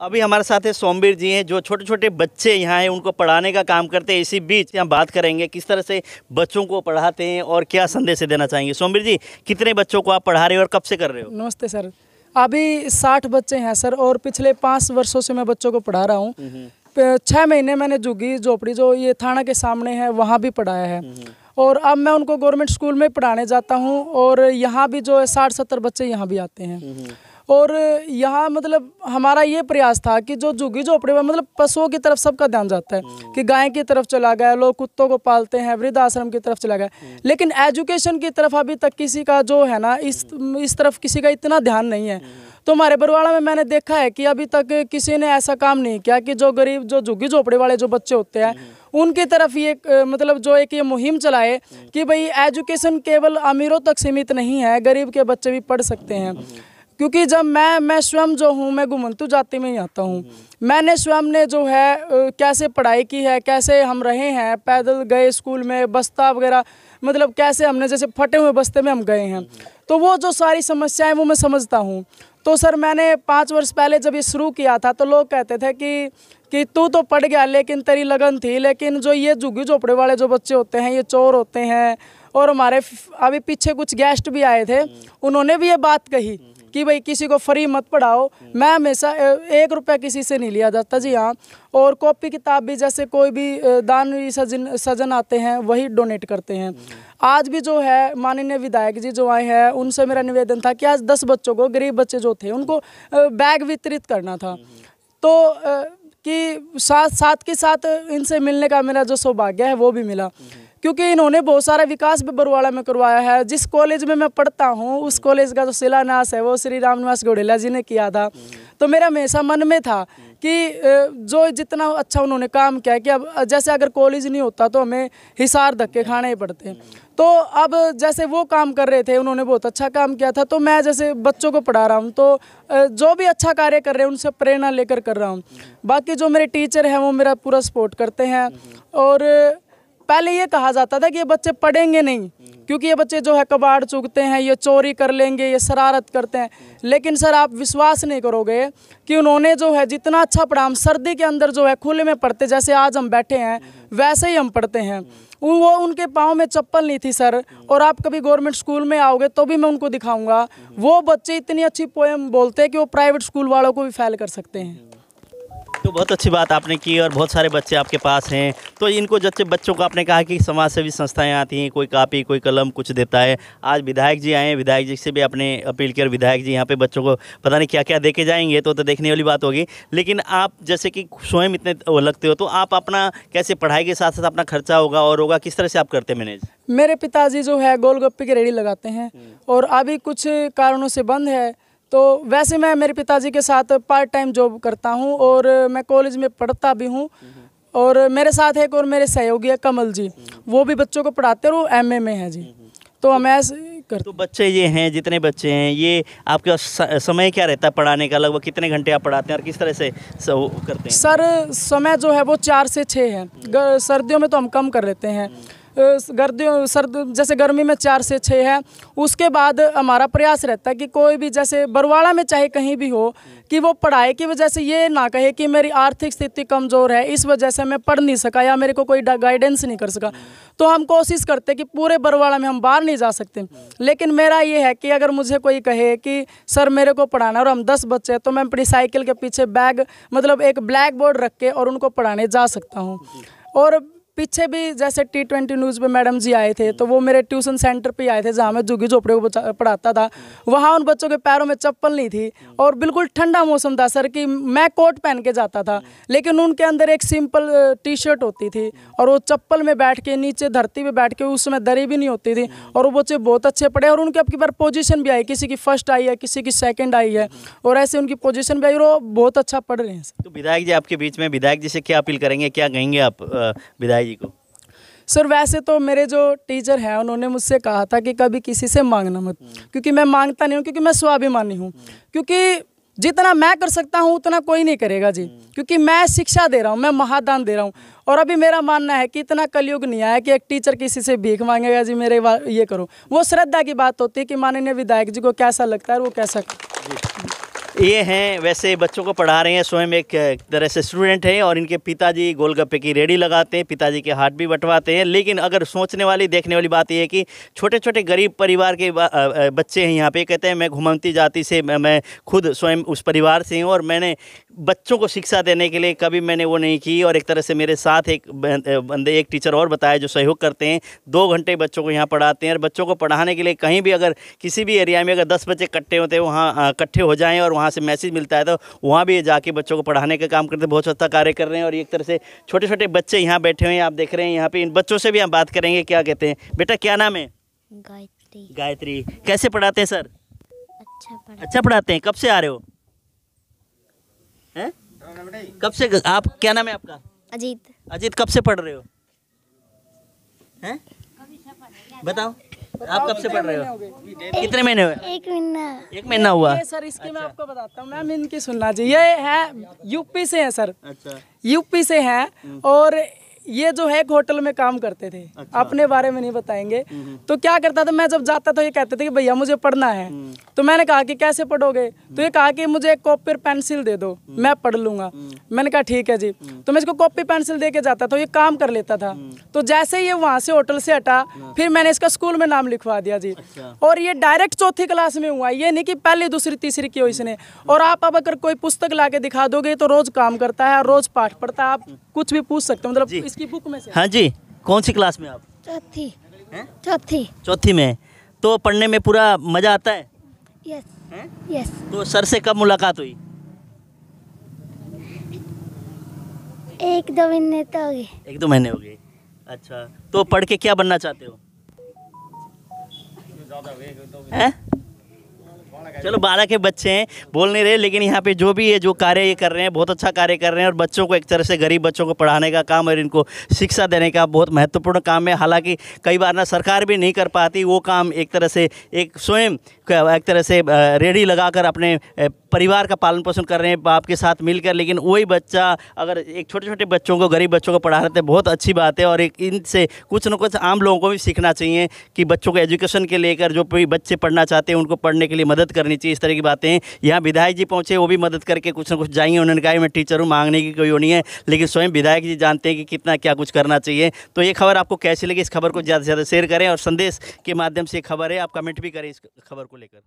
अभी हमारे साथ है सोमवीर जी हैं, जो छोटे छोटे बच्चे यहाँ हैं उनको पढ़ाने का काम करते हैं। इसी बीच यहाँ बात करेंगे किस तरह से बच्चों को पढ़ाते हैं और क्या संदेश देना चाहेंगे। सोमवीर जी, कितने बच्चों को आप पढ़ा रहे हो और कब से कर रहे हो? नमस्ते सर। अभी 60 बच्चे हैं सर, और पिछले 5 वर्षों से मैं बच्चों को पढ़ा रहा हूँ। 6 महीने मैंने झुग्गी झोपड़ी जो ये थाना के सामने है वहाँ भी पढ़ाया है, और अब मैं उनको गवर्नमेंट स्कूल में पढ़ाने जाता हूँ। और यहाँ भी जो है 60-70 बच्चे यहाँ भी आते हैं। और यहाँ मतलब हमारा ये प्रयास था कि जो झुग्गी झोपड़ी में मतलब पशुओं की तरफ सबका ध्यान जाता है कि गाय की तरफ चला गया, लोग कुत्तों को पालते हैं, वृद्ध आश्रम की तरफ चला गया, लेकिन एजुकेशन की तरफ अभी तक किसी का जो है ना इस तरफ किसी का इतना ध्यान नहीं है। तो हमारे बरवाड़ा में मैंने देखा है कि अभी तक किसी ने ऐसा काम नहीं किया कि जो गरीब जो झुग्गी झोपड़ी वाले जो बच्चे होते हैं उनकी तरफ ये मतलब जो एक ये मुहिम चलाए कि भाई एजुकेशन केवल अमीरों तक सीमित नहीं है, गरीब के बच्चे भी पढ़ सकते हैं। क्योंकि जब मैं स्वयं जो हूँ मैं घुमंतु जाति में ही आता हूँ। मैंने स्वयं ने जो है कैसे पढ़ाई की है, कैसे हम रहे हैं, पैदल गए स्कूल में, बस्ता वगैरह मतलब कैसे हमने जैसे फटे हुए बस्ते में हम गए हैं, तो वो जो सारी समस्याएं वो मैं समझता हूँ। तो सर मैंने 5 वर्ष पहले जब ये शुरू किया था तो लोग कहते थे कि तू तो पढ़ गया लेकिन तेरी लगन थी, लेकिन जो ये झुग्गी झोपड़े वाले जो बच्चे होते हैं ये चोर होते हैं। और हमारे अभी पीछे कुछ गेस्ट भी आए थे, उन्होंने भी ये बात कही कि भाई किसी को फ्री मत पढ़ाओ। मैं हमेशा 1 रुपया किसी से नहीं लिया जाता जी। हाँ, और कॉपी किताब भी जैसे कोई भी दानवीर सज्जन आते हैं वही डोनेट करते हैं। आज भी जो है माननीय विधायक जी जो आए हैं उनसे मेरा निवेदन था कि आज 10 बच्चों को, गरीब बच्चे जो थे उनको बैग वितरित करना था। तो कि साथ के साथ इनसे मिलने का मेरा जो सौभाग्य है वो भी मिला, क्योंकि इन्होंने बहुत सारा विकास भी बरवाड़ा में करवाया है। जिस कॉलेज में मैं पढ़ता हूँ उस कॉलेज का जो शिलान्यास है वो श्री रामनिवास घोडेला जी ने किया था। तो मेरा हमेशा मन में था कि जो जितना अच्छा उन्होंने काम किया कि अब जैसे अगर कॉलेज नहीं होता तो हमें हिसार धक्के खाने ही पड़ते। तो अब जैसे वो काम कर रहे थे, उन्होंने बहुत अच्छा काम किया था, तो मैं जैसे बच्चों को पढ़ा रहा हूँ तो जो भी अच्छा कार्य कर रहे हैं उनसे प्रेरणा लेकर कर रहा हूँ। बाकी जो मेरे टीचर हैं वो मेरा पूरा सपोर्ट करते हैं। और पहले ये कहा जाता था कि ये बच्चे पढ़ेंगे नहीं क्योंकि ये बच्चे जो है कबाड़ चुगते हैं, ये चोरी कर लेंगे, ये शरारत करते हैं। लेकिन सर आप विश्वास नहीं करोगे कि उन्होंने जो है जितना अच्छा पढ़ा, हम सर्दी के अंदर जो है खुले में पढ़ते, जैसे आज हम बैठे हैं वैसे ही हम पढ़ते हैं। वो उनके पाँव में चप्पल नहीं थी सर, और आप कभी गवर्नमेंट स्कूल में आओगे तो भी मैं उनको दिखाऊंगा। वो बच्चे इतनी अच्छी पोएम बोलते हैं कि वो प्राइवेट स्कूल वालों को भी फेल कर सकते हैं। तो बहुत अच्छी बात आपने की, और बहुत सारे बच्चे आपके पास हैं। तो इनको जब बच्चों को आपने कहा कि समाज सेवी संस्थाएं आती हैं, कोई कापी कोई कलम कुछ देता है। आज विधायक जी आए हैं, विधायक जी से भी आपने अपील की और विधायक जी यहाँ पे बच्चों को पता नहीं क्या क्या दे के जाएंगे, तो देखने वाली बात होगी। लेकिन आप जैसे कि स्वयं इतने लगते हो, तो आप अपना कैसे पढ़ाई के साथ साथ अपना खर्चा होगा किस तरह से आप करते मैनेज? मेरे पिताजी जो है गोलगप्पे की रेहड़ी लगाते हैं और अभी कुछ कारणों से बंद है। तो वैसे मैं मेरे पिताजी के साथ पार्ट टाइम जॉब करता हूं और मैं कॉलेज में पढ़ता भी हूं। और मेरे साथ एक और मेरे सहयोगी है कमल जी, वो भी बच्चों को पढ़ाते हैं और वो एमए में है जी। तो हम ऐसे करते। तो बच्चे ये हैं, जितने बच्चे हैं, ये आपके समय क्या रहता है पढ़ाने का? लगभग कितने घंटे आप पढ़ाते हैं और किस तरह से करते हैं? सर समय जो है वो 4 से 6 है। सर्दियों में तो हम कम कर लेते हैं। जैसे गर्मी में 4 से 6 है। उसके बाद हमारा प्रयास रहता है कि कोई भी जैसे बरवाड़ा में चाहे कहीं भी हो कि वो पढ़ाई की वजह से ये ना कहे कि मेरी आर्थिक स्थिति कमज़ोर है, इस वजह से मैं पढ़ नहीं सका या मेरे को कोई गाइडेंस नहीं कर सका। तो हम कोशिश करते कि पूरे बरवाड़ा में हम बाहर नहीं जा सकते, लेकिन मेरा ये है कि अगर मुझे कोई कहे कि सर मेरे को पढ़ाना और हम 10 बच्चे हैं, तो मैं अपनी साइकिल के पीछे बैग मतलब एक ब्लैक बोर्ड रख के और उनको पढ़ाने जा सकता हूँ। और पीछे भी जैसे T20 न्यूज़ पे मैडम जी आए थे, तो वो मेरे ट्यूशन सेंटर पे आए थे जहाँ मैं झुग्गी झोपड़े को पढ़ाता था। वहाँ उन बच्चों के पैरों में चप्पल नहीं थी और बिल्कुल ठंडा मौसम था सर कि मैं कोट पहन के जाता था, लेकिन उनके अंदर एक सिंपल टी-शर्ट होती थी और वो चप्पल में बैठ के नीचे धरती पे बैठ के, उसमें दरी भी नहीं होती थी, और वो बच्चे बहुत अच्छे पढ़े और उनकी अब की बार पोजीशन भी आई, किसी की फर्स्ट आई है, किसी की सेकेंड आई है, और ऐसे उनकी पोजीशन भी आई और वो बहुत अच्छा पढ़ रहे हैं। तो विधायक जी आपके बीच में, विधायक जी से क्या अपील करेंगे, क्या कहेंगे आप विधायक जी को? सर वैसे तो मेरे जो टीचर हैं उन्होंने मुझसे कहा था कि कभी किसी से मांगना मत, क्योंकि मैं मांगता नहीं हूँ, क्योंकि मैं स्वाभिमानी हूँ। क्योंकि जितना मैं कर सकता हूँ उतना कोई नहीं करेगा जी, क्योंकि मैं शिक्षा दे रहा हूँ, मैं महादान दे रहा हूँ। और अभी मेरा मानना है कि इतना कलयुग नहीं आया कि एक टीचर किसी से भीख मांगेगा जी मेरे ये करो। वो श्रद्धा की बात होती है कि माननीय विधायक जी को कैसा लगता है वो कैसा। ये हैं वैसे बच्चों को पढ़ा रहे हैं, स्वयं एक तरह से स्टूडेंट हैं और इनके पिताजी गोलगप्पे की रेडी लगाते हैं, पिताजी के हाथ भी बंटवाते हैं। लेकिन अगर सोचने वाली देखने वाली बात ये है कि छोटे छोटे गरीब परिवार के बच्चे हैं यहाँ पे। कहते हैं मैं घुमंती जाति से मैं खुद स्वयं उस परिवार से हूँ और मैंने बच्चों को शिक्षा देने के लिए कभी मैंने वो नहीं की। और एक तरह से मेरे साथ एक बंदे एक टीचर और बताया जो सहयोग करते हैं, 2 घंटे बच्चों को यहाँ पढ़ाते हैं। और बच्चों को पढ़ाने के लिए कहीं भी अगर किसी भी एरिया में अगर 10 बच्चे इकट्ठे होते हैं, वहाँ इकट्ठे हो जाएँ और वहाँ से मैसेज मिलता है तो वहाँ भी जाके बच्चों को पढ़ाने का काम करते हैं। बहुत अच्छा कार्य कर रहे हैं। और एक तरह से छोटे छोटे बच्चे यहाँ बैठे हुए हैं, आप देख रहे हैं यहाँ पे। इन बच्चों से भी हम बात करेंगे, क्या कहते हैं। बेटा क्या नाम है? गायत्री। गायत्री। कैसे पढ़ाते हैं सर? अच्छा पढ़ाते हैं। कब से आ रहे हो? हैं? कब से? आप क्या नाम है आपका? अजीत। अजीत कब से पढ़ रहे हो? हैं? बताओ आप कब से पढ़ रहे हो? कितने महीने हुए? 1 महीना। 1 महीना हुआ। ये सर इसकी मैं आपको बताता हूँ, मैम इनकी सुनना चाहिए। ये है यूपी से है सर। अच्छा। यूपी से हैं और ये जो है एक होटल में काम करते थे। अच्छा। अपने बारे में नहीं बताएंगे। तो क्या करता था, मैं जब जाता था ये कहते थे कि भैया मुझे पढ़ना है। तो मैंने कहा कि कैसे पढ़ोगे? तो ये कहा कि मुझे एक कॉपी और पेंसिल दे दो, मैं पढ़ लूंगा। मैंने कहा ठीक है जी। तो मैं इसको कॉपी पेंसिल दे के जाता था, ये काम कर लेता था। तो जैसे ये वहाँ से होटल से हटा, फिर मैंने इसका स्कूल में नाम लिखवा दिया जी। और ये डायरेक्ट 4थी क्लास में हुआ, ये नहीं कि पहली दूसरी तीसरी की हो इसने। और आप अब अगर कोई पुस्तक ला के दिखा दोगे तो रोज काम करता है, रोज पाठ पढ़ता है। आप कुछ भी पूछ सकते हो, मतलब इसकी बुक में से। हाँ जी। कौन सी क्लास में आप? चौथी। हैं? चौथी। चौथी में। तो पढ़ने में पूरा मजा आता है? यस। हैं? यस। तो सर से कब मुलाकात हुई? 1-2 महीने तो हो गए। 1-2 महीने हो गए। अच्छा, तो पढ़ के क्या बनना चाहते हो? हैं? चलो 12 के बच्चे हैं, बोल नहीं रहे, लेकिन यहाँ पे जो भी है जो कार्य ये कर रहे हैं बहुत अच्छा कार्य कर रहे हैं। और बच्चों को एक तरह से गरीब बच्चों को पढ़ाने का काम और इनको शिक्षा देने का बहुत महत्वपूर्ण काम है। हालांकि कई बार ना सरकार भी नहीं कर पाती वो काम। एक तरह से एक स्वयं एक तरह से रेडी लगाकर अपने परिवार का पालन पोषण कर रहे हैं बाप के साथ मिलकर। लेकिन वही बच्चा अगर एक छोटे छोटे बच्चों को, गरीब बच्चों को पढ़ा रहे थे, बहुत अच्छी बात है। और एक इनसे कुछ न कुछ आम लोगों को भी सीखना चाहिए कि बच्चों को एजुकेशन के लेकर जो भी बच्चे पढ़ना चाहते हैं उनको पढ़ने के लिए मदद करनी चाहिए। इस तरह की बातें हैं। यहाँ विधायक जी पहुँचे, वो भी मदद करके कुछ न कुछ जाएंगे। उन्होंने कहा मैं टीचर हूँ, मांगने की कोई वो नहीं है, लेकिन स्वयं विधायक जी जानते हैं कि कितना क्या कुछ करना चाहिए। तो ये खबर आपको कैसी लगी? इस खबर को ज़्यादा से ज़्यादा शेयर करें और संदेश के माध्यम से खबर है आप कमेंट भी करें इस खबर को लेकर।